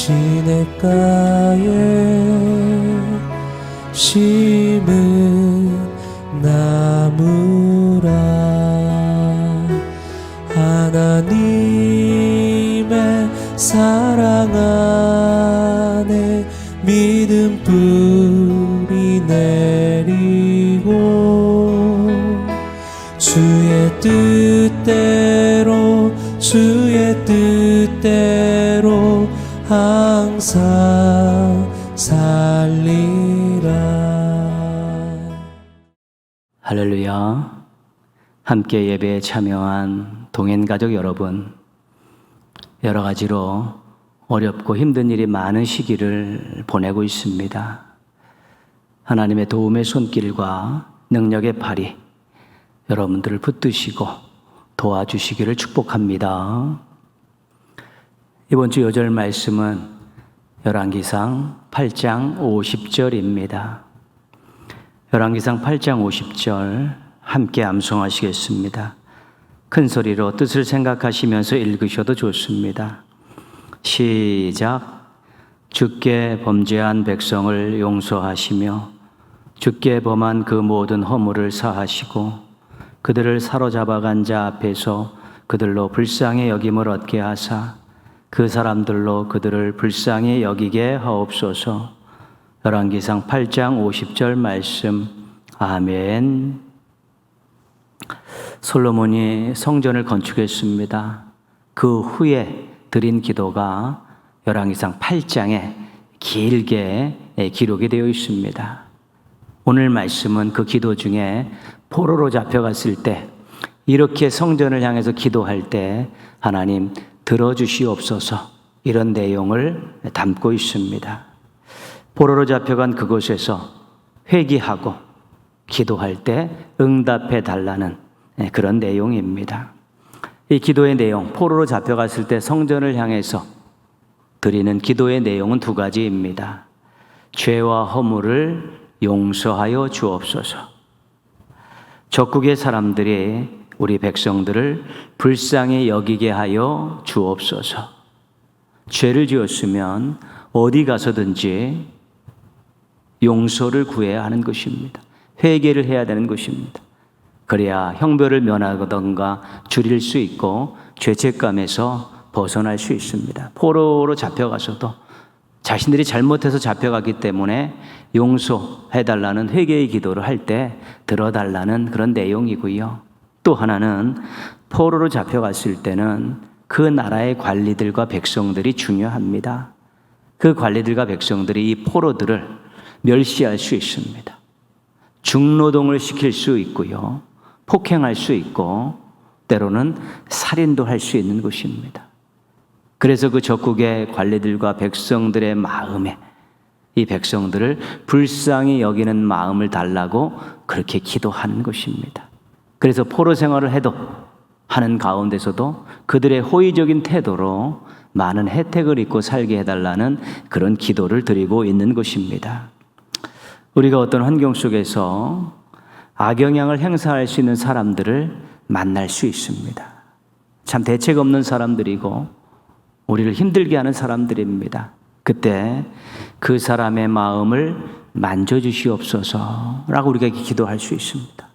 시냇가에 심은 나무라 하나님의 사랑 안에 믿음 뿌리 내리고 주의 뜻대로 항상 살리라. 할렐루야. 함께 예배에 참여한 동행가족 여러분, 여러 가지로 어렵고 힘든 일이 많은 시기를 보내고 있습니다. 하나님의 도움의 손길과 능력의 팔이 여러분들을 붙드시고 도와주시기를 축복합니다. 이번 주 요절 말씀은 열왕기상 8장 50절입니다. 열왕기상 8장 50절 함께 암송하시겠습니다. 큰 소리로 뜻을 생각하시면서 읽으셔도 좋습니다. 시작. 주께 범죄한 백성을 용서하시며 주께 범한 그 모든 허물을 사하시고 그들을 사로잡아간 자 앞에서 그들로 불쌍히 여김을 얻게 하사 그 사람들로 그들을 불쌍히 여기게 하옵소서. 열왕기상 8장 50절 말씀. 아멘. 솔로몬이 성전을 건축했습니다. 그 후에 드린 기도가 열왕기상 8장에 길게 기록이 되어 있습니다. 오늘 말씀은 그 기도 중에 포로로 잡혀갔을 때 이렇게 성전을 향해서 기도할 때 하나님 들어주시옵소서, 이런 내용을 담고 있습니다. 포로로 잡혀간 그곳에서 회개하고 기도할 때 응답해 달라는 그런 내용입니다. 이 기도의 내용, 포로로 잡혀갔을 때 성전을 향해서 드리는 기도의 내용은 두 가지입니다. 죄와 허물을 용서하여 주옵소서. 적국의 사람들이 우리 백성들을 불쌍히 여기게 하여 주옵소서. 죄를 지었으면 어디 가서든지 용서를 구해야 하는 것입니다. 회개를 해야 되는 것입니다. 그래야 형벌을 면하던가 줄일 수 있고 죄책감에서 벗어날 수 있습니다. 포로로 잡혀가서도 자신들이 잘못해서 잡혀가기 때문에 용서해달라는 회개의 기도를 할 때 들어달라는 그런 내용이고요. 또 하나는 포로로 잡혀갔을 때는 그 나라의 관리들과 백성들이 중요합니다. 그 관리들과 백성들이 이 포로들을 멸시할 수 있습니다. 중노동을 시킬 수 있고요. 폭행할 수 있고 때로는 살인도 할 수 있는 것입니다. 그래서 그 적국의 관리들과 백성들의 마음에 이 백성들을 불쌍히 여기는 마음을 달라고 그렇게 기도하는 것입니다. 그래서 포로 생활을 해도 하는 가운데서도 그들의 호의적인 태도로 많은 혜택을 입고 살게 해달라는 그런 기도를 드리고 있는 것입니다. 우리가 어떤 환경 속에서 악영향을 행사할 수 있는 사람들을 만날 수 있습니다. 참 대책 없는 사람들이고 우리를 힘들게 하는 사람들입니다. 그때 그 사람의 마음을 만져주시옵소서라고 우리가 기도할 수 있습니다.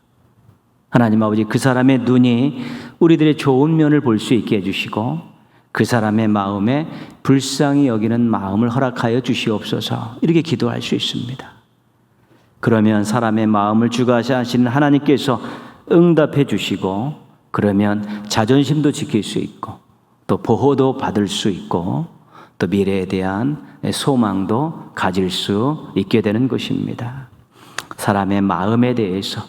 하나님 아버지, 그 사람의 눈이 우리들의 좋은 면을 볼 수 있게 해주시고 그 사람의 마음에 불쌍히 여기는 마음을 허락하여 주시옵소서, 이렇게 기도할 수 있습니다. 그러면 사람의 마음을 주관하시는 하나님께서 응답해 주시고 그러면 자존심도 지킬 수 있고 또 보호도 받을 수 있고 또 미래에 대한 소망도 가질 수 있게 되는 것입니다. 사람의 마음에 대해서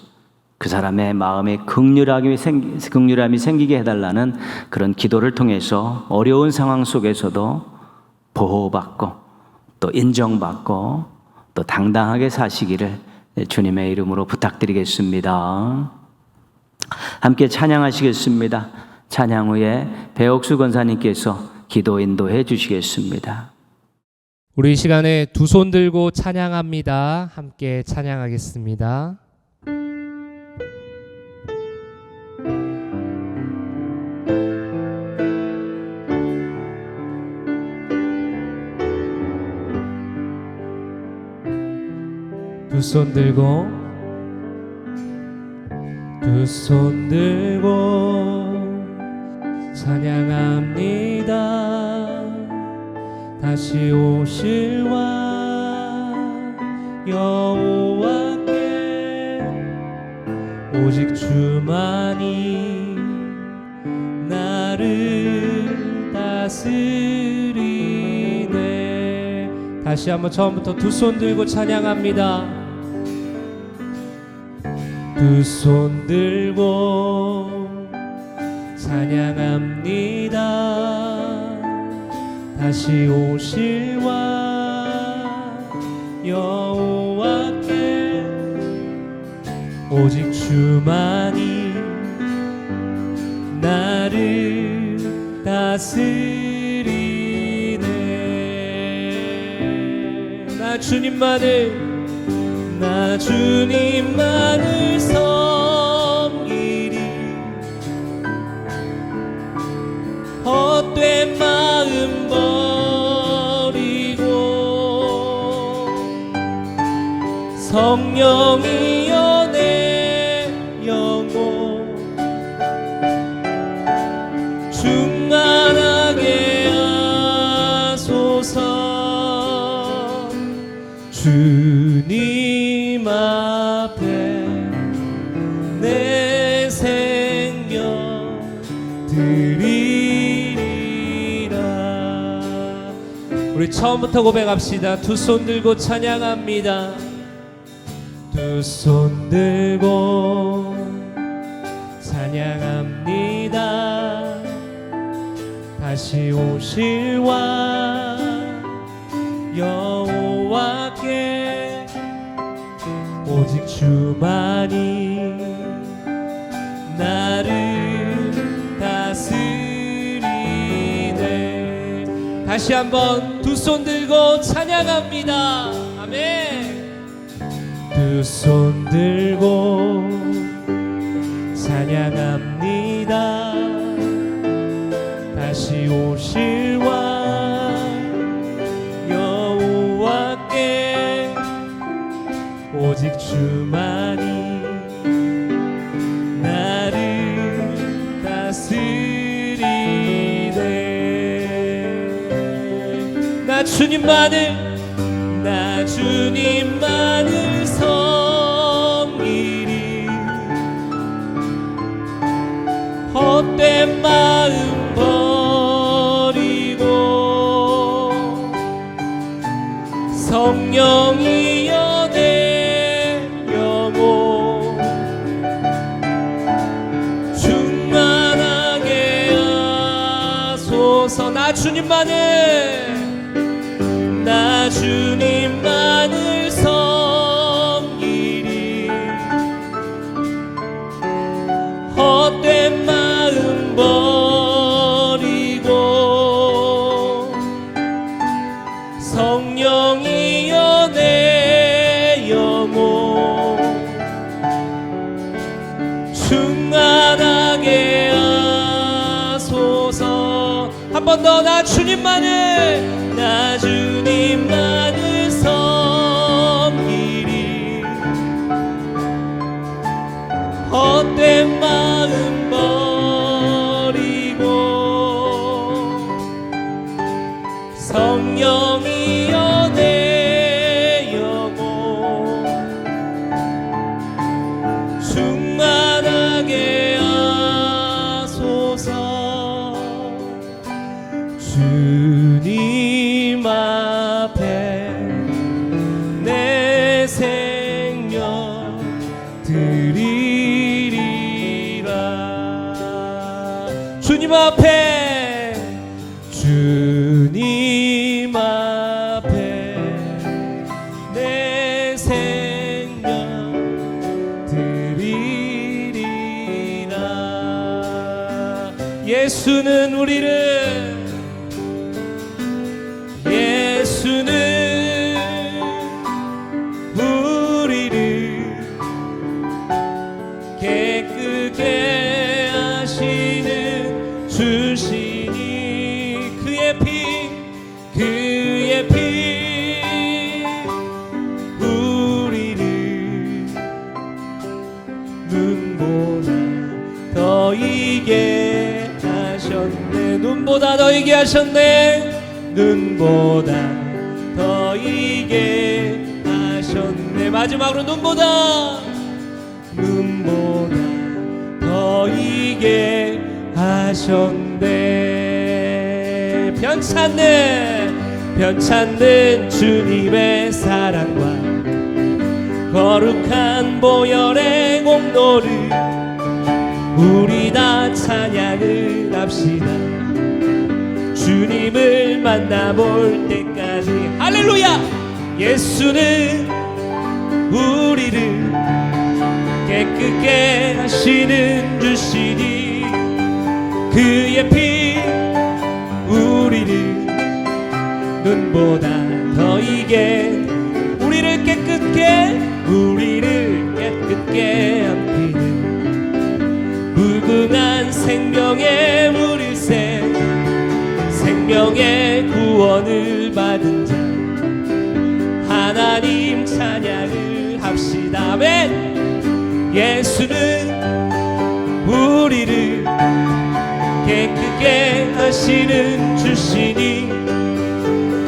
그 사람의 마음에 긍휼함이 생기게 해달라는 그런 기도를 통해서 어려운 상황 속에서도 보호받고 또 인정받고 또 당당하게 사시기를 주님의 이름으로 부탁드리겠습니다. 함께 찬양하시겠습니다. 찬양 후에 배옥수 권사님께서 기도 인도해 주시겠습니다. 우리 이 시간에 두 손 들고 찬양합니다. 함께 찬양하겠습니다. 두 손 들고 두 손 들고 찬양합니다. 다시 오실 왕 여호와께 오직 주만이 나를 다스리네. 다시 한번 처음부터 두 손 들고 찬양합니다. 두 손 들고 찬양합니다. 다시 오실 왕 여호와께 오직 주만이 나를 다스리네. 나 주님만을 섬기리. 헛된 마음 버리고 성령이여 내 영혼 충만하게 하소서. 주님 앞에 내 생명 드리리라. 우리 처음부터 고백합시다. 두 손 들고 찬양합니다. 두 손 들고 찬양합니다. 다시 오실 왕 여호와께 오직 주만이 나를 다스리네. 다시 한번 두 손 들고 찬양합니다. 아멘. 두 손 들고 찬양합니다. 다시 오실 왕 여호와께 오직 주만이 나를 다스리네. 나 주님만을 섬기리. 헛된 마음 버리고 성령이여 내 영혼 충만하게 하소서. 나 주님만을 섬기리. 헛된 마음 버리고 성령이여 내 영혼 충만하게 하소서. 한 번 더. 나 주님만을 섬기리. 헛된 마음 버리고 성령이여 내 영혼 충만하게 하소서. 주님 앞에 내 생명 드리리라. 주님 앞에 내 생명 드리리라. 예수는 우리를 깨끗게 하시는 주시니 그의 피 우리를 이게 하셨네. 눈보다 더 이게 하셨네. 눈보다 더 이게 하셨네. 마지막으로 눈보다 더 이게 하셨네. 변찮는 주님의 사랑과 거룩한 보혈의 공로를 우리 다 찬양을 합시다. 주님을 만나볼 때까지. 할렐루야. 예수는 우리를 깨끗게 하시는 주시니 그의 피 우리를 눈보다 더 이게 우리를 깨끗게 함피는 무궁한 생명의 물일새 생명의 구원을 받은 자 하나님 찬양을 합시다. 아멘. 예수는 우리를 깨끗게 하시는 주시니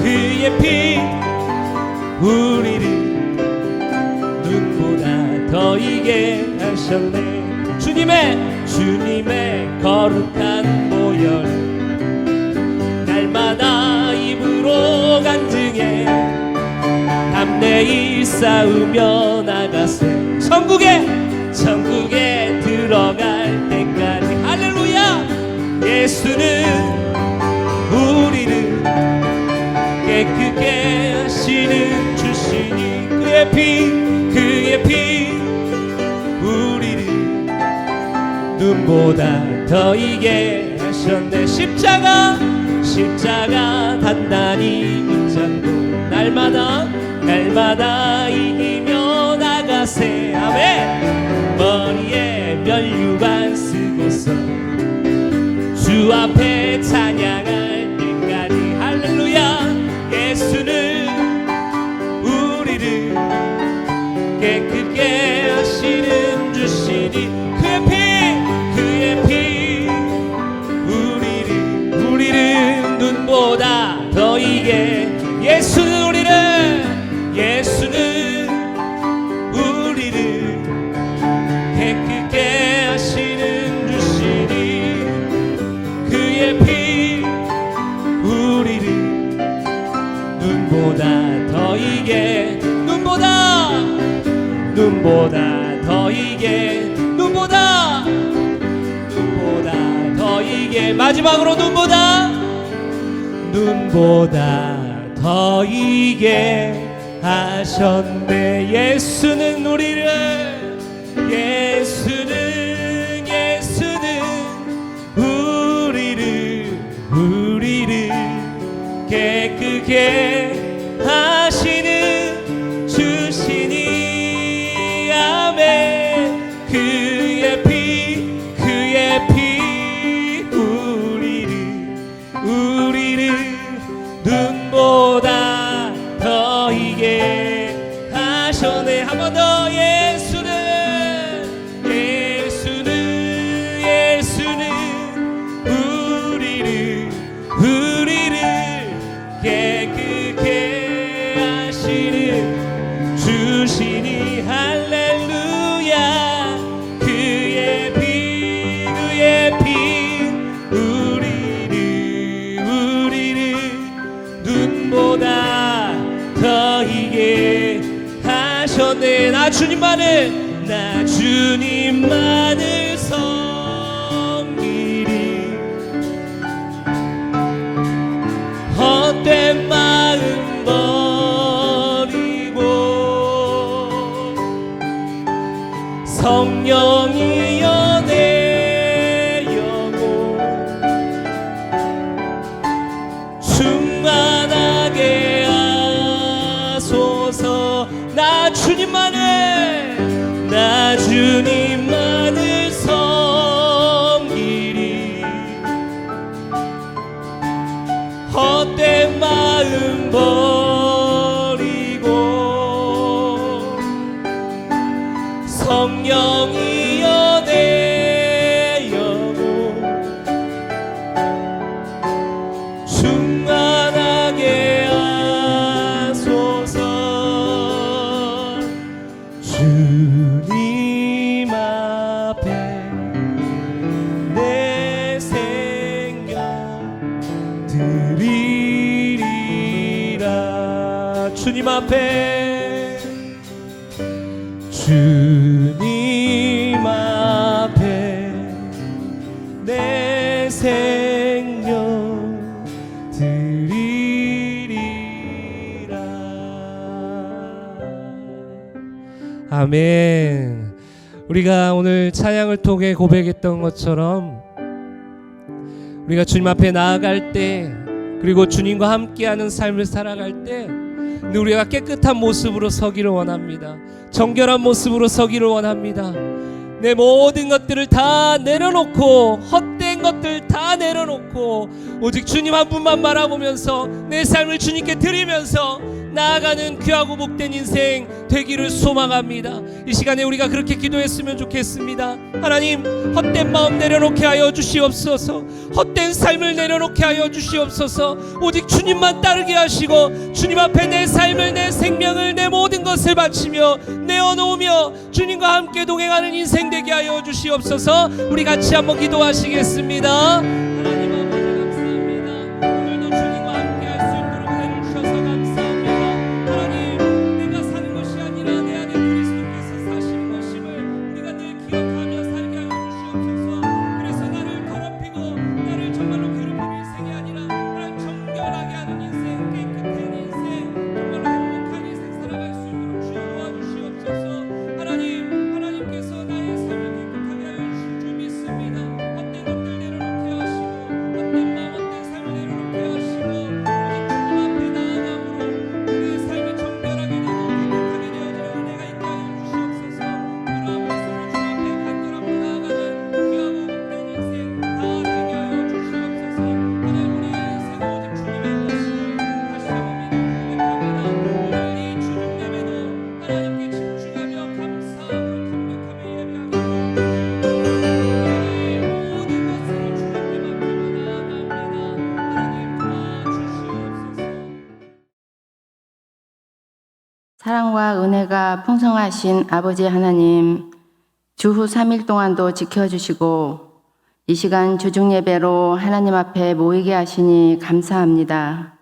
그의 피 우리를 눈보다 더 이게 하셨네. 주님의 거룩한 보혈 날마다 입으로 간증해 담대히 싸우며 나가세. 천국에 들어갈 때까지. 할렐루야. 예수는 우리를 깨끗게 하시는 주시니 그의 피 우리를 눈보다 더 이게 하셨네. 십자가 단단히 붙잡고 날마다 이기며 나가세. 아멘. 머리에 면류관 쓰고서 주 앞에 찬양할 때까지. 할렐루야. 예수는 우리를 깨끗게 하시는 주시니 그의 피 우리를 눈보다 더 이게 예수는 우리를 깨끗게 하시는 주시니 그의 피 우리를 눈보다 더 이게 마지막으로 눈보다 더 이게 하셨네. 예수는 우리를 깨끗게 하시는 주시니 아멘. 그의 피 우리를 눈보다 더 이게 하셨네. 한 번 더. 예수는 우리를 깨끗게 하시는 주시니 할렐루야. 그의 피 우리를 눈보다 더 이게 하셨네. 나 주님만을 섬기리. 헛된 마음 버리고 성령이여 내 영혼 충만하게 하소서. 나 주님만을 섬기리. 헛된 마음 버리고 성령이여 내 영혼 주님 앞에 주님 앞에 내 생명 드리리라. 아멘. 우리가 오늘 찬양을 통해 고백했던 것처럼 우리가 주님 앞에 나아갈 때, 그리고 주님과 함께하는 삶을 살아갈 때 근데 우리가 깨끗한 모습으로 서기를 원합니다. 정결한 모습으로 서기를 원합니다. 내 모든 것들을 다 내려놓고, 헛된 것들 다 내려놓고 오직 주님 한 분만 바라보면서 내 삶을 주님께 드리면서 나아가는 귀하고 복된 인생 되기를 소망합니다. 이 시간에 우리가 그렇게 기도했으면 좋겠습니다. 하나님, 헛된 마음 내려놓게 하여 주시옵소서. 헛된 삶을 내려놓게 하여 주시옵소서. 오직 주님만 따르게 하시고 주님 앞에 내 삶을, 내 생명을, 내 모든 것을 바치며 내어놓으며 주님과 함께 동행하는 인생 되게 하여 주시옵소서. 우리 같이 한번 기도하시겠습니다. 하나님 아버지 감사합니다. 오늘도 주님과 함께 할 수 있도록 해주셔서 감사합니다. 하나님, 내가 사는 것이 아니라 내 안에 그리스도께서 사시는 것임을 우리가 늘 기억하며 살게 하여 주시옵소서. 그래서 나를 더럽히고 나를 정말로 괴롭히는 인생이 아니라 나를 정결하게 하는 인생, 깨끗한 인생, 정말로 행복한 인생 살아갈 수 있도록 주여 도와주시옵소서. 하나님께서 나의 삶을 깨끗하게 하여 주실 줄 믿습니다. 헛된 것들 내려놓게 하시고, 헛된 마음, 헛된 삶을 내려놓게 하시고, 오직 주님 앞에 나아감으로 우리의 삶이 정결하게 되고 깨끗하게 되어지는 은혜가 있게 하여 주시옵소서. 그러한 모습으로 주 앞에 간절함으로 나아가는 귀하고 복된 인생 다 되게 하여 주시옵소서. 하나님, 우리의 인생은 오직 주님의 것임을 다시 한번 고백합니다. 오늘 이 주중 예배도 하나님께 집중하며 감사하고 감격하며 예배하며 모든 것을 주님께 맡기며 나아갑니다. 하나님 도와주시옵소서. 사랑과 은혜가 풍성하신 아버지 하나님, 주후 3일 동안도 지켜주시고 이 시간 주중 예배로 하나님 앞에 모이게 하시니 감사합니다.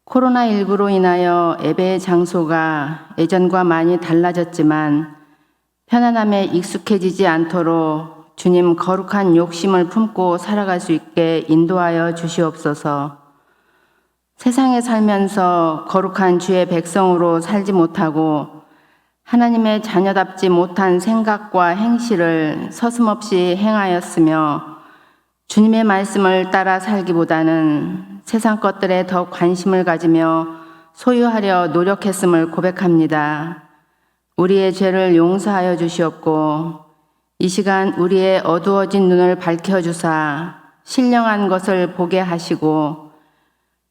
코로나19로 인하여 예배의 장소가 예전과 많이 달라졌지만 편안함에 익숙해지지 않도록 주님 거룩한 욕심을 품고 살아갈 수 있게 인도하여 주시옵소서. 세상에 살면서 거룩한 주의 백성으로 살지 못하고 하나님의 자녀답지 못한 생각과 행실을 서슴없이 행하였으며 주님의 말씀을 따라 살기보다는 세상 것들에 더 관심을 가지며 소유하려 노력했음을 고백합니다. 우리의 죄를 용서하여 주시옵고 이 시간 우리의 어두워진 눈을 밝혀주사 신령한 것을 보게 하시고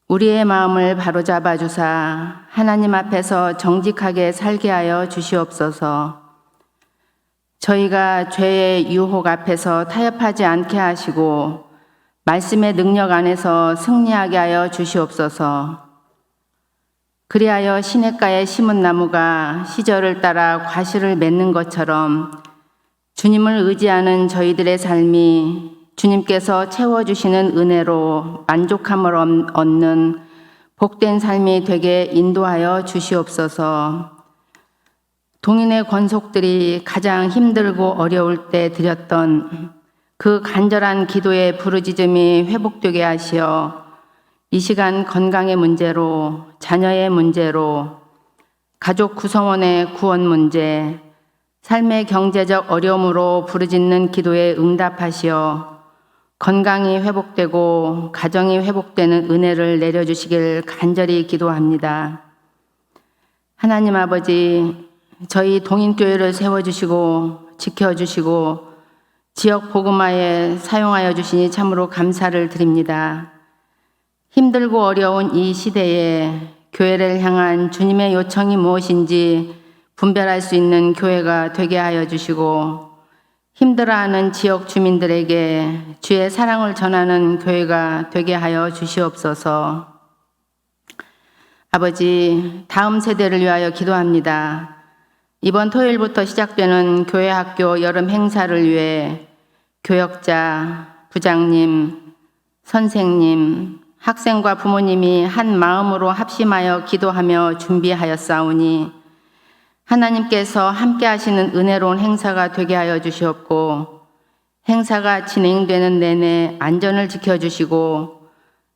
우리의 마음을 바로잡아 주사 하나님 앞에서 정직하게 살게 하여 주시옵소서. 저희가 죄의 유혹 앞에서 타협하지 않게 하시고 말씀의 능력 안에서 승리하게 하여 주시옵소서. 그리하여 시냇가에 심은 나무가 시절을 따라 과실을 맺는 것처럼 주님을 의지하는 저희들의 삶이 주님께서 채워주시는 은혜로 만족함을 얻는 복된 삶이 되게 인도하여 주시옵소서. 동인의 권속들이 가장 힘들고 어려울 때 드렸던 그 간절한 기도의 부르짖음이 회복되게 하시어 이 시간 건강의 문제로, 자녀의 문제로, 가족 구성원의 구원 문제, 삶의 경제적 어려움으로 부르짖는 기도에 응답하시어 건강이 회복되고 가정이 회복되는 은혜를 내려주시길 간절히 기도합니다. 하나님 아버지, 저희 동인교회를 세워주시고 지켜주시고 지역 복음화에 사용하여 주시니 참으로 감사를 드립니다. 힘들고 어려운 이 시대에 교회를 향한 주님의 요청이 무엇인지 분별할 수 있는 교회가 되게 하여 주시고 힘들어하는 지역 주민들에게 주의 사랑을 전하는 교회가 되게 하여 주시옵소서. 아버지, 다음 세대를 위하여 기도합니다. 이번 토요일부터 시작되는 교회 학교 여름 행사를 위해 교역자, 부장님, 선생님, 학생과 부모님이 한 마음으로 합심하여 기도하며 준비하였사오니 하나님께서 함께 하시는 은혜로운 행사가 되게 하여 주시옵고 행사가 진행되는 내내 안전을 지켜주시고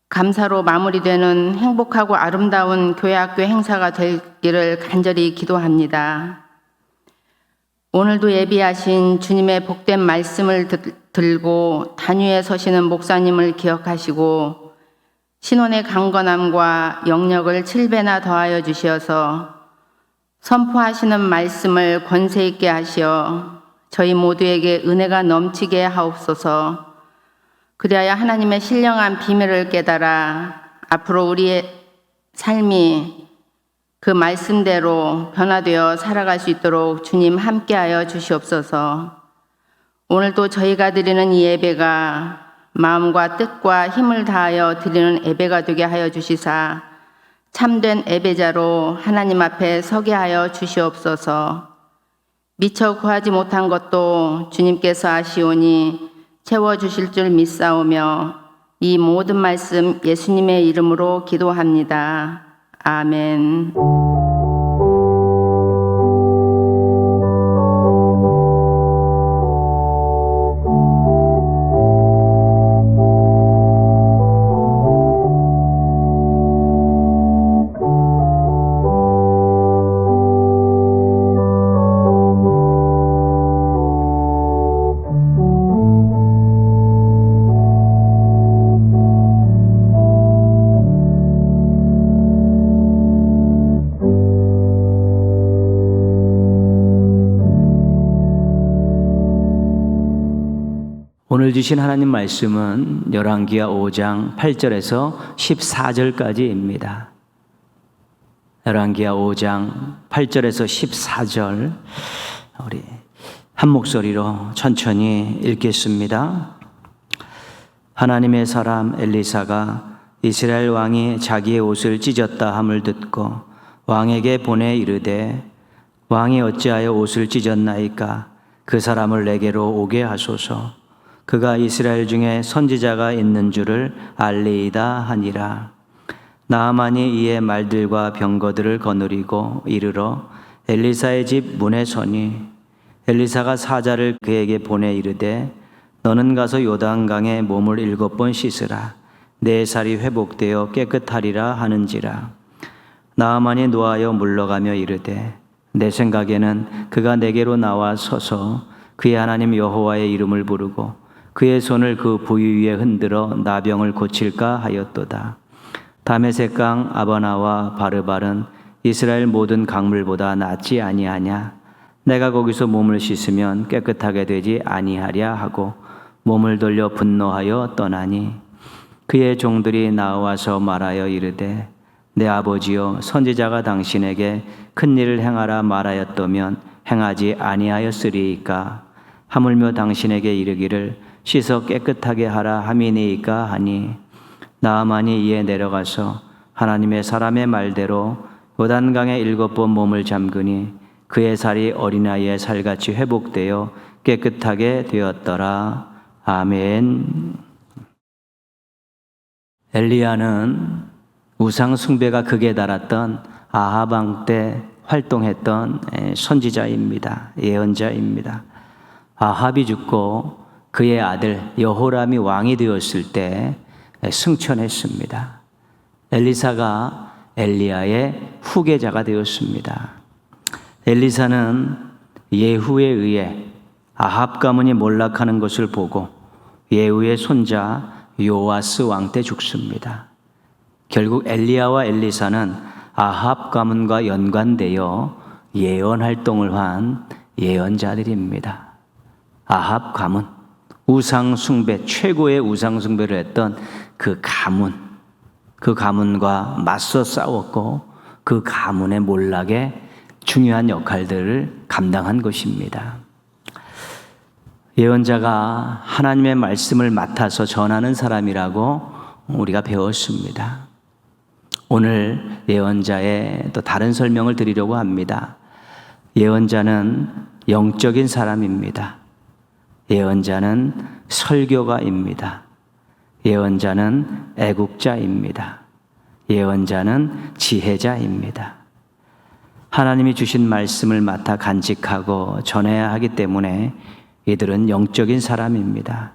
감사로 마무리되는 행복하고 아름다운 교회학교 행사가 되기를 간절히 기도합니다. 오늘도 예비하신 주님의 복된 말씀을 들고 단위에 서시는 목사님을 기억하시고 신혼의 강건함과 영력을 7배나 더하여 주시어서 선포하시는 말씀을 권세 있게 하시어 저희 모두에게 은혜가 넘치게 하옵소서. 그리하여 하나님의 신령한 비밀을 깨달아 앞으로 우리의 삶이 그 말씀대로 변화되어 살아갈 수 있도록 주님 함께하여 주시옵소서. 오늘도 저희가 드리는 이 예배가 마음과 뜻과 힘을 다하여 드리는 예배가 되게 하여 주시사 참된 예배자로 하나님 앞에 서게 하여 주시옵소서. 미처 구하지 못한 것도 주님께서 아시오니 채워주실 줄 믿사오며 이 모든 말씀 예수님의 이름으로 기도합니다. 아멘. 오늘 주신 하나님 말씀은 열왕기하 5장 8절에서 14절까지입니다. 열왕기하 5장 8절에서 14절 우리 한 목소리로 천천히 읽겠습니다. 하나님의 사람 엘리사가 이스라엘 왕이 자기의 옷을 찢었다 함을 듣고 왕에게 보내 이르되 왕이 어찌하여 옷을 찢었나이까? 그 사람을 내게로 오게 하소서. 그가 이스라엘 중에 선지자가 있는 줄을 알리이다 하니라. 나아만이 이에 말들과 병거들을 거느리고 이르러 엘리사의 집 문에 서니 엘리사가 사자를 그에게 보내 이르되 너는 가서 요단강에 몸을 7번 씻으라. 내 살이 회복되어 깨끗하리라 하는지라. 나아만이 노하여 물러가며 이르되 내 생각에는 그가 내게로 나와 서서 그의 하나님 여호와의 이름을 부르고 그의 손을 그 부위 위에 흔들어 나병을 고칠까 하였도다. 다메섹강 아바나와 바르발은 이스라엘 모든 강물보다 낫지 아니하냐? 내가 거기서 몸을 씻으면 깨끗하게 되지 아니하랴 하고 몸을 돌려 분노하여 떠나니 그의 종들이 나와서 말하여 이르되 내 아버지여 선지자가 당신에게 큰 일을 행하라 말하였다면 행하지 아니하였으리이까? 하물며 당신에게 이르기를 씻어 깨끗하게 하라 함이니이까 하니 나아만이 이에 내려가서 하나님의 사람의 말대로 요단강에 7번 몸을 잠그니 그의 살이 어린아이의 살같이 회복되어 깨끗하게 되었더라. 아멘. 엘리야는 우상 숭배가 극에 달았던 아합 왕 때 활동했던 선지자입니다. 예언자입니다. 아합이 죽고 그의 아들 여호람이 왕이 되었을 때 승천했습니다. 엘리사가 엘리야의 후계자가 되었습니다. 엘리사는 예후에 의해 아합 가문이 몰락하는 것을 보고 예후의 손자 요아스 왕 때 죽습니다. 결국 엘리야와 엘리사는 아합 가문과 연관되어 예언 활동을 한 예언자들입니다. 아합 가문, 우상 숭배, 최고의 우상 숭배를 했던 그 가문과 맞서 싸웠고 그 가문의 몰락에 중요한 역할들을 감당한 것입니다. 예언자가 하나님의 말씀을 맡아서 전하는 사람이라고 우리가 배웠습니다. 오늘 예언자의 또 다른 설명을 드리려고 합니다. 예언자는 영적인 사람입니다. 예언자는 설교가입니다. 예언자는 애국자입니다. 예언자는 지혜자입니다. 하나님이 주신 말씀을 맡아 간직하고 전해야 하기 때문에 이들은 영적인 사람입니다.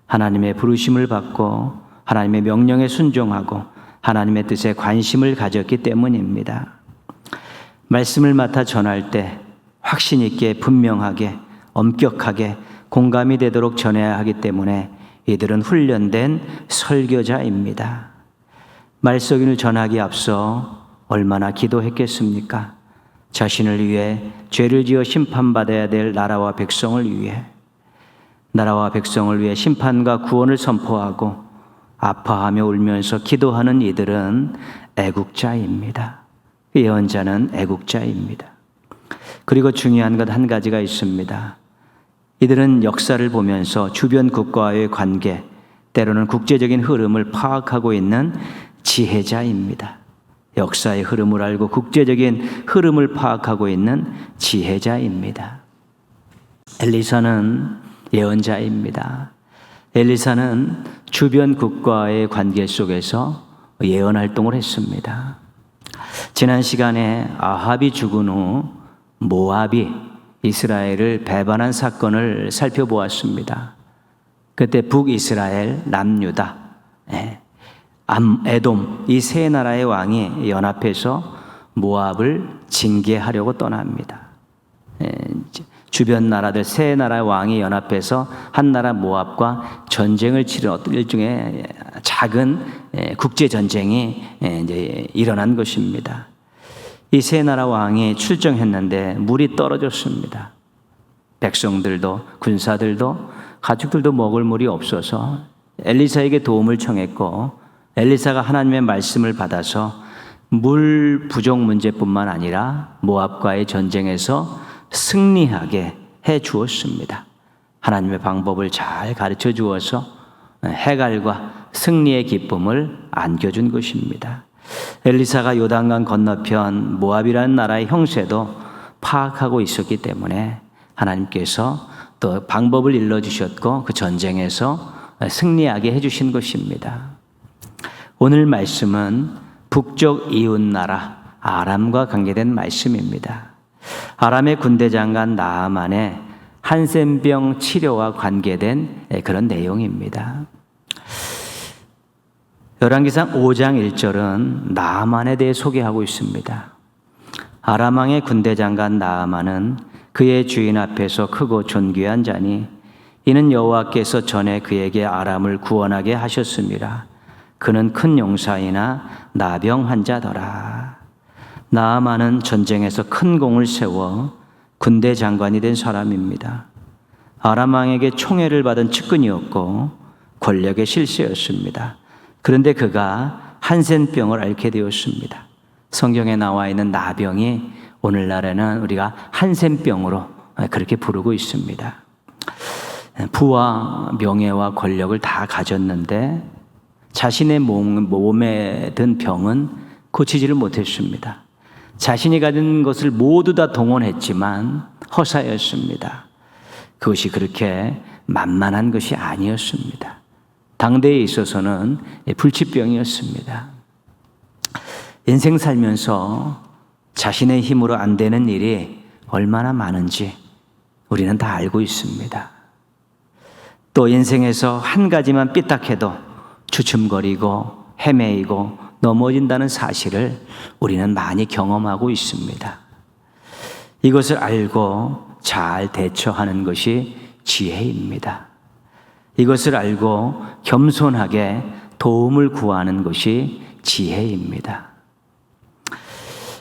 하나님의 부르심을 받고 하나님의 명령에 순종하고 하나님의 뜻에 관심을 가졌기 때문입니다. 말씀을 맡아 전할 때 확신 있게 분명하게 엄격하게 공감이 되도록 전해야 하기 때문에 이들은 훈련된 설교자입니다. 말씀을 전하기에 앞서 얼마나 기도했겠습니까? 자신을 위해 죄를 지어 심판받아야 될 나라와 백성을 위해 심판과 구원을 선포하고 아파하며 울면서 기도하는 이들은 애국자입니다. 예언자는 애국자입니다. 그리고 중요한 것 한 가지가 있습니다. 이들은 역사를 보면서 주변 국가와의 관계, 때로는 국제적인 흐름을 파악하고 있는 지혜자입니다. 역사의 흐름을 알고 국제적인 흐름을 파악하고 있는 지혜자입니다. 엘리사는 예언자입니다. 엘리사는 주변 국가와의 관계 속에서 예언 활동을 했습니다. 지난 시간에 아합이 죽은 후 모압이 이스라엘을 배반한 사건을 살펴보았습니다. 그때 북이스라엘, 남유다, 에돔 이 세 나라의 왕이 연합해서 모압을 징계하려고 떠납니다. 주변 나라들 세 나라의 왕이 연합해서 한 나라 모압과 전쟁을 치른 어떤 일종의 작은 국제 전쟁이 이제 일어난 것입니다. 이 세 나라 왕이 출정했는데 물이 떨어졌습니다. 백성들도 군사들도 가축들도 먹을 물이 없어서 엘리사에게 도움을 청했고 엘리사가 하나님의 말씀을 받아서 물 부족 문제뿐만 아니라 모압과의 전쟁에서 승리하게 해 주었습니다. 하나님의 방법을 잘 가르쳐 주어서 해갈과 승리의 기쁨을 안겨준 것입니다. 엘리사가 요단강 건너편 모압이라는 나라의 형세도 파악하고 있었기 때문에 하나님께서 또 방법을 일러주셨고 그 전쟁에서 승리하게 해주신 것입니다. 오늘 말씀은 북쪽 이웃나라 아람과 관계된 말씀입니다. 아람의 군대 장관 나아만의 한센병 치료와 관계된 그런 내용입니다. 열왕기상 5장 1절은 나아만에 대해 소개하고 있습니다. 아람 왕의 군대 장관 나아만은 그의 주인 앞에서 크고 존귀한 자니 이는 여호와께서 전에 그에게 아람을 구원하게 하셨습니다. 그는 큰 용사이나 나병 환자더라. 나아만은 전쟁에서 큰 공을 세워 군대 장관이 된 사람입니다. 아람 왕에게 총애를 받은 측근이었고 권력의 실세였습니다. 그런데 그가 한센병을 앓게 되었습니다. 성경에 나와 있는 나병이 오늘날에는 우리가 한센병으로 그렇게 부르고 있습니다. 부와 명예와 권력을 다 가졌는데 자신의 몸에 든 병은 고치지를 못했습니다. 자신이 가진 것을 모두 다 동원했지만 허사였습니다. 그것이 그렇게 만만한 것이 아니었습니다. 당대에 있어서는 불치병이었습니다. 인생 살면서 자신의 힘으로 안 되는 일이 얼마나 많은지 우리는 다 알고 있습니다. 또 인생에서 한 가지만 삐딱해도 주춤거리고 헤매이고 넘어진다는 사실을 우리는 많이 경험하고 있습니다. 이것을 알고 잘 대처하는 것이 지혜입니다. 이것을 알고 겸손하게 도움을 구하는 것이 지혜입니다.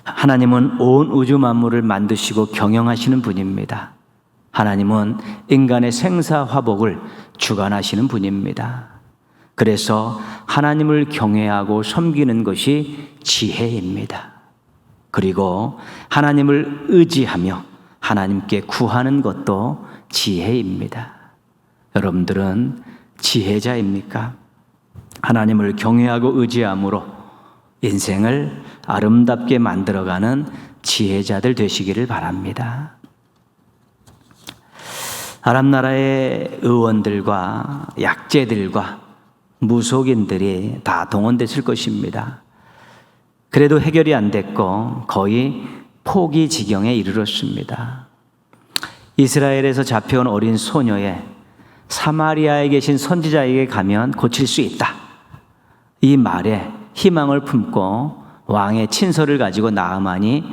하나님은 온 우주 만물을 만드시고 경영하시는 분입니다. 하나님은 인간의 생사화복을 주관하시는 분입니다. 그래서 하나님을 경외하고 섬기는 것이 지혜입니다. 그리고 하나님을 의지하며 하나님께 구하는 것도 지혜입니다. 여러분들은 지혜자입니까? 하나님을 경외하고 의지함으로 인생을 아름답게 만들어가는 지혜자들 되시기를 바랍니다. 아람 나라의 의원들과 약제들과 무속인들이 다 동원됐을 것입니다. 그래도 해결이 안 됐고 거의 포기 지경에 이르렀습니다. 이스라엘에서 잡혀온 어린 소녀의 사마리아에 계신 선지자에게 가면 고칠 수 있다. 이 말에 희망을 품고 왕의 친서를 가지고 나아만이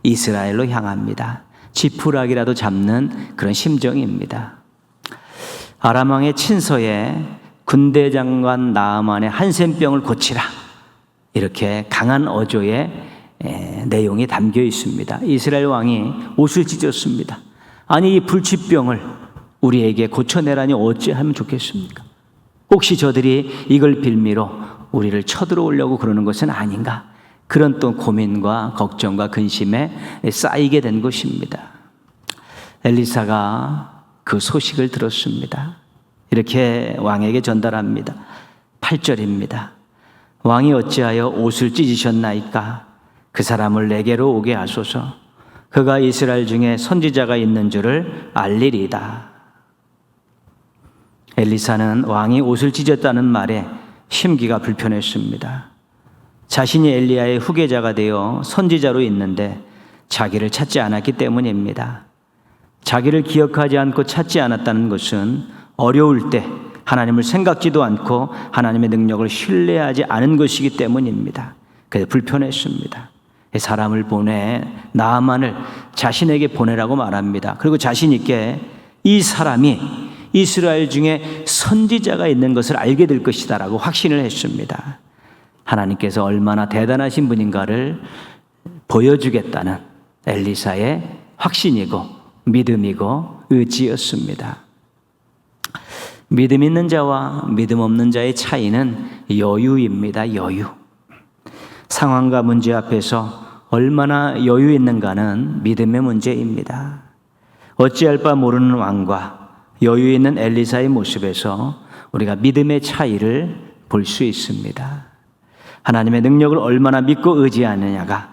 이스라엘로 향합니다. 지푸라기라도 잡는 그런 심정입니다. 아람 왕의 친서에 군대 장관 나아만의 한센병을 고치라, 이렇게 강한 어조의 내용이 담겨 있습니다. 이스라엘 왕이 옷을 찢었습니다. 아니, 이 불치병을 우리에게 고쳐내라니 어찌 하면 좋겠습니까? 혹시 저들이 이걸 빌미로 우리를 쳐들어오려고 그러는 것은 아닌가? 그런 또 고민과 걱정과 근심에 쌓이게 된 것입니다. 엘리사가 그 소식을 들었습니다. 이렇게 왕에게 전달합니다. 8절입니다. 왕이 어찌하여 옷을 찢으셨나이까? 그 사람을 내게로 오게 하소서. 그가 이스라엘 중에 선지자가 있는 줄을 알리리이다. 엘리사는 왕이 옷을 찢었다는 말에 심기가 불편했습니다. 자신이 엘리야의 후계자가 되어 선지자로 있는데 자기를 찾지 않았기 때문입니다. 자기를 기억하지 않고 찾지 않았다는 것은 어려울 때 하나님을 생각지도 않고 하나님의 능력을 신뢰하지 않은 것이기 때문입니다. 그래서 불편했습니다. 사람을 보내 나아만을 자신에게 보내라고 말합니다. 그리고 자신 있게 이 사람이 이스라엘 중에 선지자가 있는 것을 알게 될 것이다 라고 확신을 했습니다. 하나님께서 얼마나 대단하신 분인가를 보여주겠다는 엘리사의 확신이고 믿음이고 의지였습니다. 믿음 있는 자와 믿음 없는 자의 차이는 여유입니다. 여유. 상황과 문제 앞에서 얼마나 여유 있는가는 믿음의 문제입니다. 어찌할 바 모르는 왕과 여유 있는 엘리사의 모습에서 우리가 믿음의 차이를 볼 수 있습니다. 하나님의 능력을 얼마나 믿고 의지하느냐가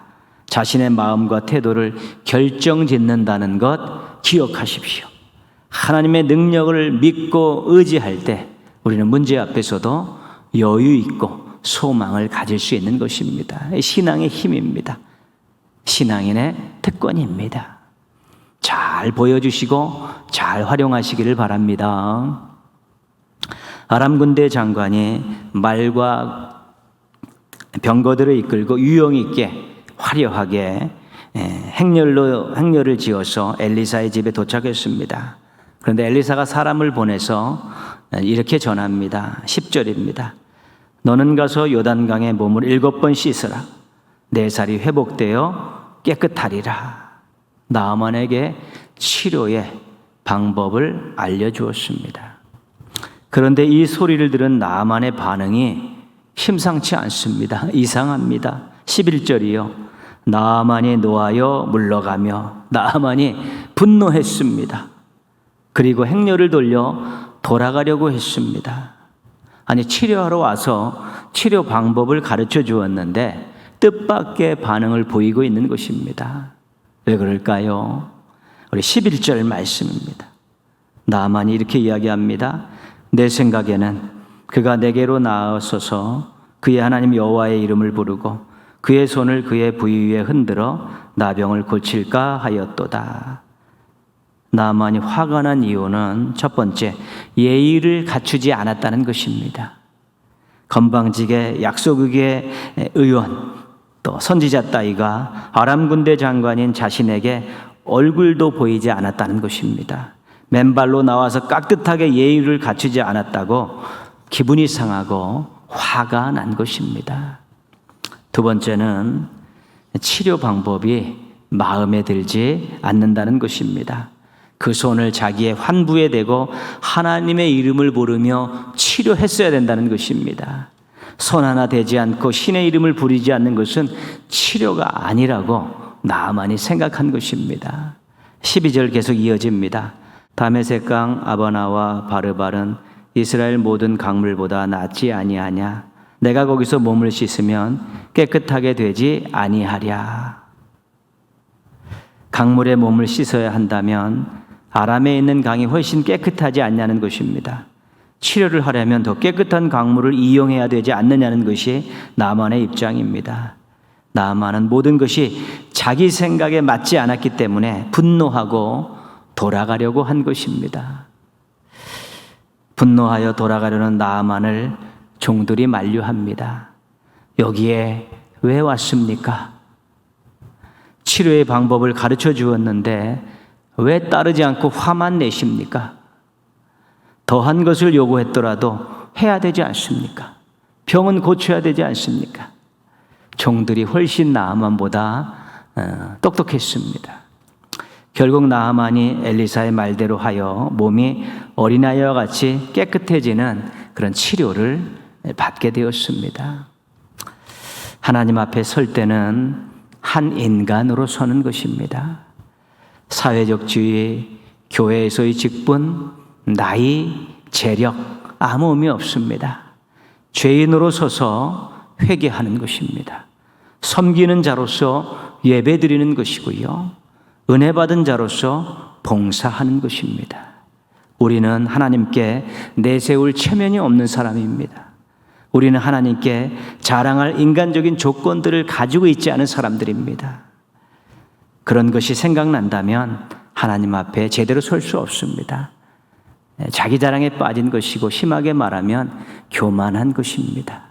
자신의 마음과 태도를 결정짓는다는 것 기억하십시오. 하나님의 능력을 믿고 의지할 때 우리는 문제 앞에서도 여유 있고 소망을 가질 수 있는 것입니다. 신앙의 힘입니다. 신앙인의 특권입니다. 잘 보여주시고 잘 활용하시기를 바랍니다. 아람 군대 장관이 말과 병거들을 이끌고 유용 있게 화려하게 행렬을 지어서 엘리사의 집에 도착했습니다. 그런데 엘리사가 사람을 보내서 이렇게 전합니다. 10절입니다. 너는 가서 요단강에 몸을 7번 씻으라. 내 살이 회복되어 깨끗하리라. 나아만에게 치료의 방법을 알려주었습니다. 그런데 이 소리를 들은 나아만의 반응이 심상치 않습니다. 이상합니다. 11절이요. 나아만이 노하여 물러가며 나아만이 분노했습니다. 그리고 행렬을 돌려 돌아가려고 했습니다. 아니, 치료하러 와서 치료 방법을 가르쳐 주었는데 뜻밖의 반응을 보이고 있는 것입니다. 왜 그럴까요? 우리 11절 말씀입니다. 나아만이 이렇게 이야기합니다. 내 생각에는 그가 내게로 나아서서 그의 하나님 여호와의 이름을 부르고 그의 손을 그의 부위 위에 흔들어 나병을 고칠까 하였도다. 나아만이 화가 난 이유는 첫 번째, 예의를 갖추지 않았다는 것입니다. 건방지게 약소국의 의원 또 선지자 따위가 아람 군대 장관인 자신에게 얼굴도 보이지 않았다는 것입니다. 맨발로 나와서 깍듯하게 예의를 갖추지 않았다고 기분이 상하고 화가 난 것입니다. 두 번째는 치료 방법이 마음에 들지 않는다는 것입니다. 그 손을 자기의 환부에 대고 하나님의 이름을 부르며 치료했어야 된다는 것입니다. 손 하나 대지 않고 신의 이름을 부르지 않는 것은 치료가 아니라고 나아만이 생각한 것입니다. 12절 계속 이어집니다. 다메섹강 아바나와 바르발은 이스라엘 모든 강물보다 낫지 아니하냐? 내가 거기서 몸을 씻으면 깨끗하게 되지 아니하랴. 강물에 몸을 씻어야 한다면 아람에 있는 강이 훨씬 깨끗하지 않냐는 것입니다. 치료를 하려면 더 깨끗한 강물을 이용해야 되지 않느냐는 것이 나만의 입장입니다. 나만은 모든 것이 자기 생각에 맞지 않았기 때문에 분노하고 돌아가려고 한 것입니다. 분노하여 돌아가려는 나만을 종들이 만류합니다. 여기에 왜 왔습니까? 치료의 방법을 가르쳐 주었는데 왜 따르지 않고 화만 내십니까? 더한 것을 요구했더라도 해야 되지 않습니까? 병은 고쳐야 되지 않습니까? 종들이 훨씬 나아만보다 똑똑했습니다. 결국 나아만이 엘리사의 말대로 하여 몸이 어린아이와 같이 깨끗해지는 그런 치료를 받게 되었습니다. 하나님 앞에 설 때는 한 인간으로 서는 것입니다. 사회적 지위, 교회에서의 직분, 나이, 재력 아무 의미 없습니다. 죄인으로 서서 회개하는 것입니다. 섬기는 자로서 예배드리는 것이고요. 은혜 받은 자로서 봉사하는 것입니다. 우리는 하나님께 내세울 체면이 없는 사람입니다. 우리는 하나님께 자랑할 인간적인 조건들을 가지고 있지 않은 사람들입니다. 그런 것이 생각난다면 하나님 앞에 제대로 설 수 없습니다. 자기 자랑에 빠진 것이고 심하게 말하면 교만한 것입니다.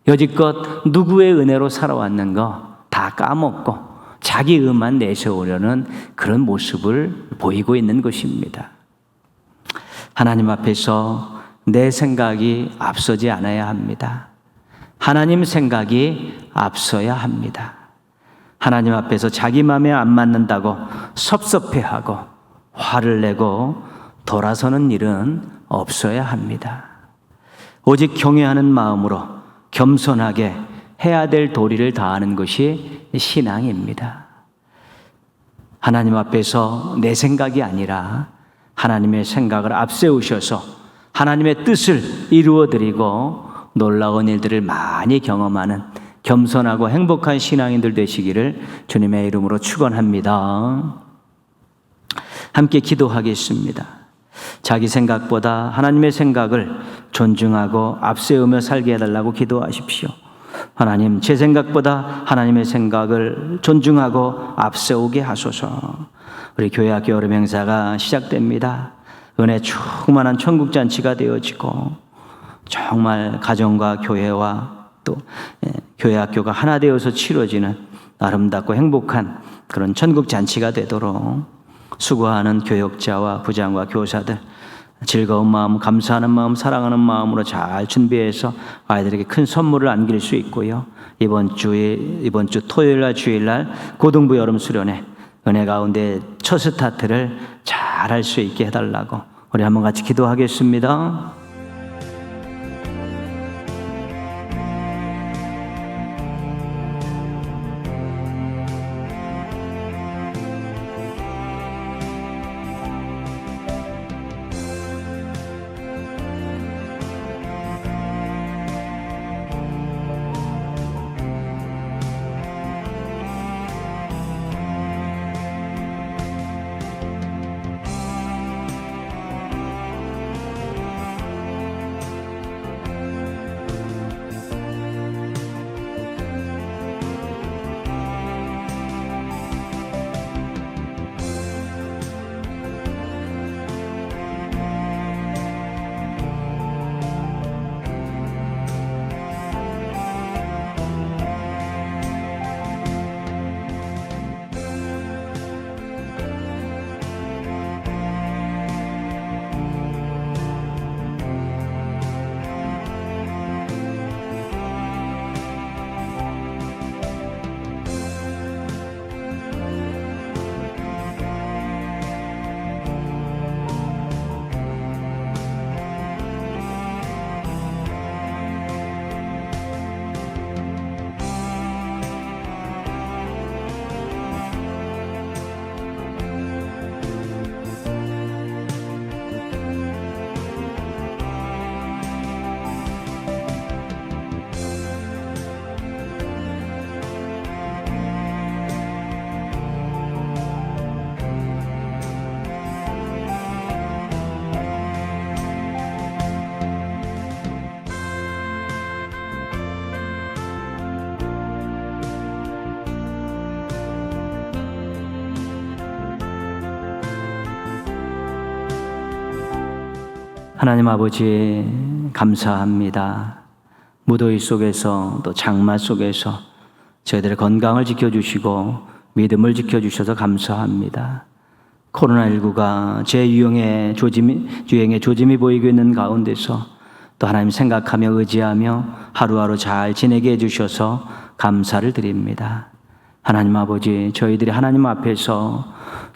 여지껏 누구의 은혜로 살아왔는 거 다 까먹고 자기 의만 내세우려는 그런 모습을 보이고 있는 것입니다. 하나님 앞에서 내 생각이 앞서지 않아야 합니다. 하나님 생각이 앞서야 합니다. 하나님 앞에서 자기 마음에 안 맞는다고 섭섭해하고 화를 내고 돌아서는 일은 없어야 합니다. 오직 경외하는 마음으로 겸손하게 해야 될 도리를 다하는 것이 신앙입니다. 하나님 앞에서 내 생각이 아니라 하나님의 생각을 앞세우셔서 하나님의 뜻을 이루어드리고 놀라운 일들을 많이 경험하는 겸손하고 행복한 신앙인들 되시기를 주님의 이름으로 축원합니다. 함께 기도하겠습니다. 자기 생각보다 하나님의 생각을 존중하고 앞세우며 살게 해달라고 기도하십시오. 하나님, 제 생각보다 하나님의 생각을 존중하고 앞세우게 하소서. 우리 교회학교 여름 행사가 시작됩니다. 은혜 충만한 천국잔치가 되어지고 정말 가정과 교회와 또 교회학교가 하나 되어서 치러지는 아름답고 행복한 그런 천국잔치가 되도록 수고하는 교역자와 부장과 교사들 즐거운 마음, 감사하는 마음, 사랑하는 마음으로 잘 준비해서 아이들에게 큰 선물을 안길 수 있고요. 이번 주 토요일날 주일날 고등부 여름 수련회 은혜 가운데 첫 스타트를 잘 할 수 있게 해달라고 우리 한번 같이 기도하겠습니다. 하나님 아버지 감사합니다. 무더위 속에서 또 장마 속에서 저희들의 건강을 지켜주시고 믿음을 지켜주셔서 감사합니다. 코로나19가 재유행의 조짐이 보이고 있는 가운데서 또 하나님 생각하며 의지하며 하루하루 잘 지내게 해주셔서 감사를 드립니다. 하나님 아버지, 저희들이 하나님 앞에서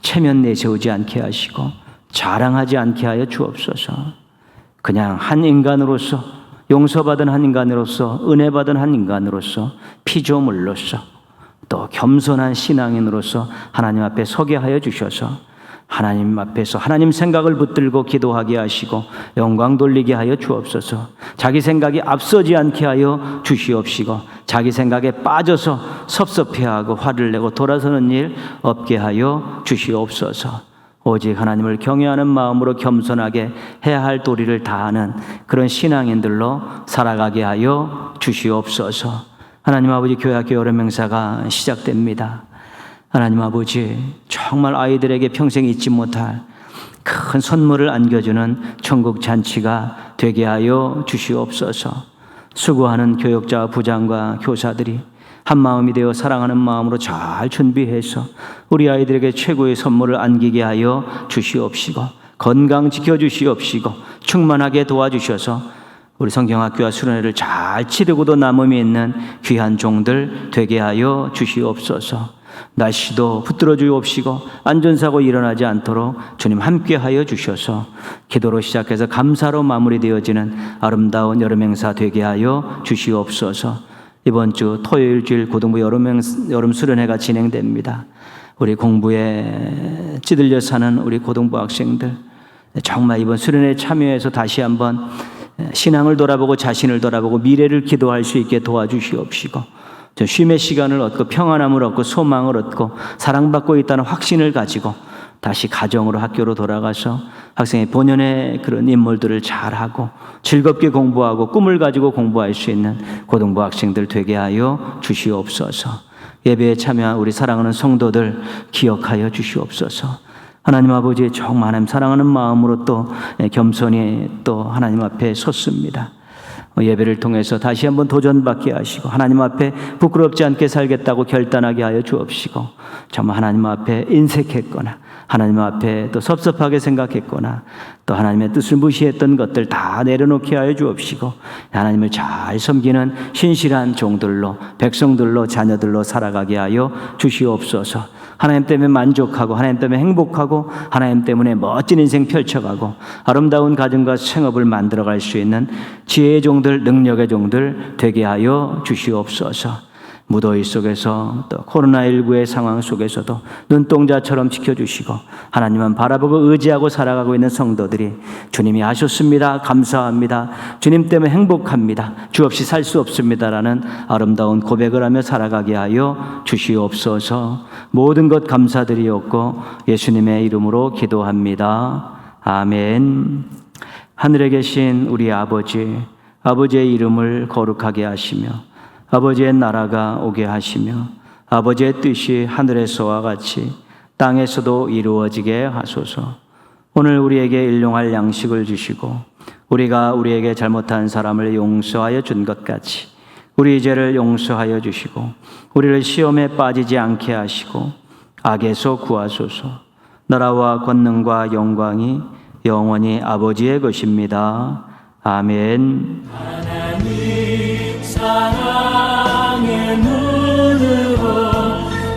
체면 내세우지 않게 하시고 자랑하지 않게 하여 주옵소서. 그냥 한 인간으로서, 용서받은 한 인간으로서, 은혜받은 한 인간으로서, 피조물로서, 또 겸손한 신앙인으로서 하나님 앞에 서게 하여 주셔서 하나님 앞에서 하나님 생각을 붙들고 기도하게 하시고 영광 돌리게 하여 주옵소서. 자기 생각이 앞서지 않게 하여 주시옵시고 자기 생각에 빠져서 섭섭해하고 화를 내고 돌아서는 일 없게 하여 주시옵소서. 오직 하나님을 경외하는 마음으로 겸손하게 해야 할 도리를 다하는 그런 신앙인들로 살아가게 하여 주시옵소서. 하나님 아버지, 교회학교 여름행사가 시작됩니다. 하나님 아버지, 정말 아이들에게 평생 잊지 못할 큰 선물을 안겨주는 천국 잔치가 되게 하여 주시옵소서. 수고하는 교육자, 부장과 교사들이 한 마음이 되어 사랑하는 마음으로 잘 준비해서 우리 아이들에게 최고의 선물을 안기게 하여 주시옵시고 건강 지켜주시옵시고 충만하게 도와주셔서 우리 성경학교와 수련회를 잘 치르고도 남음이 있는 귀한 종들 되게 하여 주시옵소서. 날씨도 붙들어 주옵시고 안전사고 일어나지 않도록 주님 함께 하여 주셔서 기도로 시작해서 감사로 마무리되어지는 아름다운 여름행사 되게 하여 주시옵소서. 이번 주 토요일 주일 고등부 여름 수련회가 진행됩니다. 우리 공부에 찌들려 사는 우리 고등부 학생들, 정말 이번 수련회에 참여해서 다시 한번 신앙을 돌아보고 자신을 돌아보고 미래를 기도할 수 있게 도와주시옵시고 쉼의 시간을 얻고 평안함을 얻고 소망을 얻고 사랑받고 있다는 확신을 가지고 다시 가정으로 학교로 돌아가서 학생의 본연의 그런 인물들을 잘하고 즐겁게 공부하고 꿈을 가지고 공부할 수 있는 고등부 학생들 되게 하여 주시옵소서. 예배에 참여한 우리 사랑하는 성도들 기억하여 주시옵소서. 하나님 아버지, 정말 하나님 사랑하는 마음으로 또 겸손히 또 하나님 앞에 섰습니다. 예배를 통해서 다시 한번 도전받게 하시고 하나님 앞에 부끄럽지 않게 살겠다고 결단하게 하여 주옵시고 정말 하나님 앞에 인색했거나 하나님 앞에 또 섭섭하게 생각했거나 또 하나님의 뜻을 무시했던 것들 다 내려놓게 하여 주옵시고 하나님을 잘 섬기는 신실한 종들로 백성들로 자녀들로 살아가게 하여 주시옵소서. 하나님 때문에 만족하고 하나님 때문에 행복하고 하나님 때문에 멋진 인생 펼쳐가고 아름다운 가정과 생업을 만들어갈 수 있는 지혜의 종들, 능력의 종들 되게 하여 주시옵소서. 무더위 속에서 또 코로나19의 상황 속에서도 눈동자처럼 지켜주시고 하나님만 바라보고 의지하고 살아가고 있는 성도들이 주님이 하셨습니다, 감사합니다, 주님 때문에 행복합니다, 주 없이 살 수 없습니다라는 아름다운 고백을 하며 살아가게 하여 주시옵소서. 모든 것 감사드리옵고 예수님의 이름으로 기도합니다. 아멘. 하늘에 계신 우리 아버지, 아버지의 이름을 거룩하게 하시며 아버지의 나라가 오게 하시며 아버지의 뜻이 하늘에서와 같이 땅에서도 이루어지게 하소서. 오늘 우리에게 일용할 양식을 주시고 우리가 우리에게 잘못한 사람을 용서하여 준 것 같이 우리 죄를 용서하여 주시고 우리를 시험에 빠지지 않게 하시고 악에서 구하소서. 나라와 권능과 영광이 영원히 아버지의 것입니다. 아멘. 하나님 사랑의 눈으로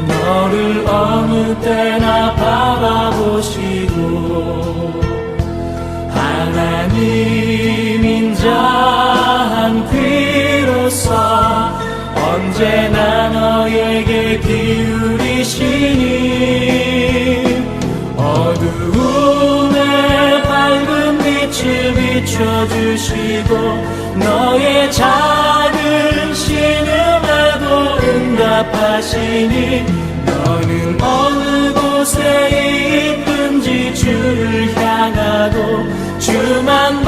너를 어느 때나 바라보시고 하나님 인자한 귀로서 언제나 너에게 기울이시니 어두움에 밝은 빛을 비춰주시고 너의 작은 신음에도 응답하시니 너는 어느 곳에 있든지 주를 향하고 주만